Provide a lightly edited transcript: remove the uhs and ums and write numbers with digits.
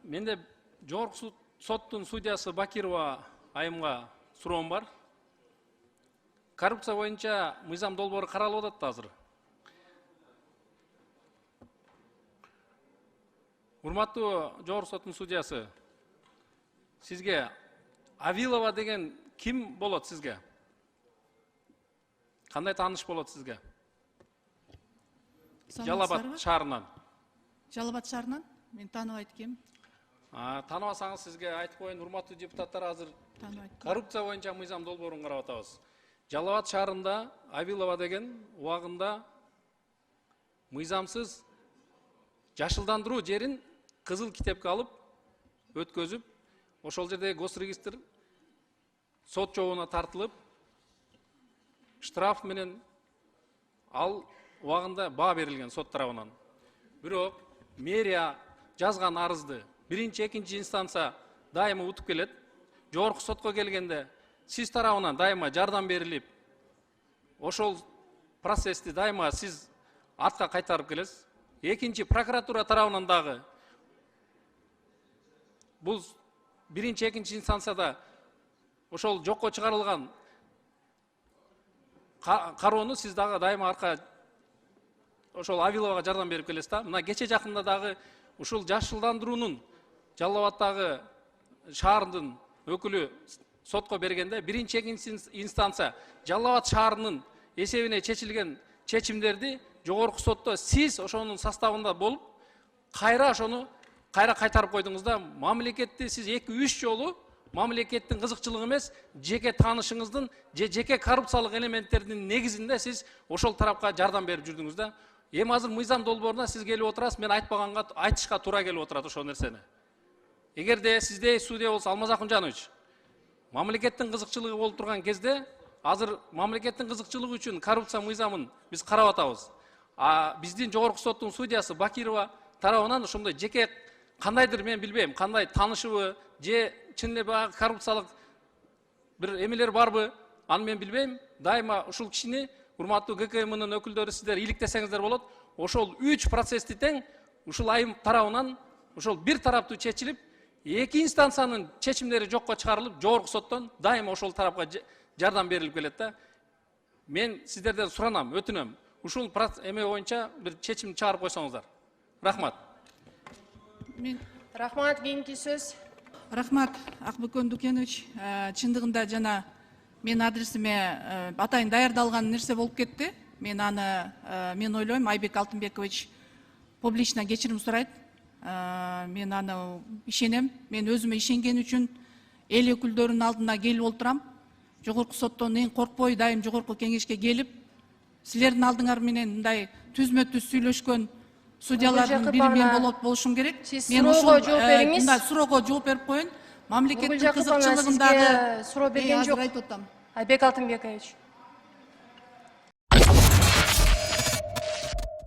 Менде жогорку соттун судьясы Бакирова айымга суроом бар. Коррупция боюнча мыйзам долбоору каралып атат азыр. Урматтуу жогорку соттун судьясы, сизге Авилова деген ким болот сизге? Кандай тааныш болот сизге? Жалал-Абад шаарынан. Жалал-Абад шаарынан? Мен тааныбайт экенмин. Тааныбасаңыз сизге айтып коеюн, урматтуу депутаттар, азыр коррупция боюнча мыйзам долбоорун карап атабыз. Жалал-Абад шаарында Авилова деген убагында мыйзамсыз жашылдандыруу жерин кызыл китепке алып өткөзүп, ошол жерде госрегистр сот жообуна тартылып, штраф менен ал убагында баа берилген сот тарабынан. Бирок мэрия жазган арызды биринчи, экинчи инстанция дайыма утуп келет. Жогорку сотко келгенде сиз тарабынан дайыма жардам берилип, ошол процессти дайыма сиз артка кайтарып келесиз. Экинчи, прокуратура тарабынан дагы бул биринчи, экинчи инстанцияда ошол жокко чыгарылган кароону сиз дагы дайыма арка ошол Авиловага жардам берип келесиз да. Мына кече жакында дагы ушул жашылдандыруунун Жалал-Абадтагы шаардын өкүлү сотко бергенде биринчи, экинчи инстанция Жалал-Абад шаарынын эсебине чечилген чечимдерди жогорку сотто сиз ошонун составында болуп, кайра ошону кайтарып койдуңуз да. Мамлекетти сиз 2-3 жолу мамлекеттин кызыкчылыгы эмес, жеке таанышыңыздын же жеке коррупциялык элементтердин негизинде сиз ошол тарапка жардам берип жүрдүңүз да. Эми азыр мыйзам долбооруна сиз келип отурасыз, мен айтпаганга айтышка туура келип отурат ошол нерсени. Эгерде сизде судья болсо Алмаз Акунжанович, мамлекеттин кызыкчылыгы болуп турган кезде, азыр мамлекеттин кызыкчылыгы үчүн коррупция мыйзамын биз карап атабыз. Биздин жогорку соттун судьясы Бакирова тарабынан ошондой жеке кандайдыр, мен билбейм, кандай таанышыбы же чын эле баягы коррупциялык бир эмелер барбы, аны мен билбейм. Дайыма ушул кишини, урматтуу ГКМнын өкүлдөрү, сиздер иликтесеңиздер болот. Ошол 3 процессти тең ушул айым тарабынан ошол бир тараптуу чечилип, 2 инстанциянын чечимдери жокко чыгарылып, жогорку соттон дайыма ошол тарапка жардам берилип келет да. Мен сиздерден суранам, өтүнөм, ушул эме боюнча бир чечим чыгарып койсоңуздар. Рахмат. Рахмат, кийинки сөз. Рахмат, Акбөкөн Дукенович. Чындыгында жана мен адресиме атайын даярдалган нерсе болуп кетти. Мен аны ойлойм, Айбек Алтынбекович публично кечирим сурайт. Мен аны ишенем. Мен өзүмө ишенген үчүн эл өкүлдөрүнүн алдына келип олтурам. Жогорку соттон эң коркпой дайым жогорку кеңешке келип, силердин алдыңар менен мындай түзмө-түз сүйлөшкөн судьялардын бири мен болушум керек. Мен ошол суроого жооп берип коеюн. Мамлекеттин кызыкчылыгындагы суроо берген жок. Айбек Алтынбекович.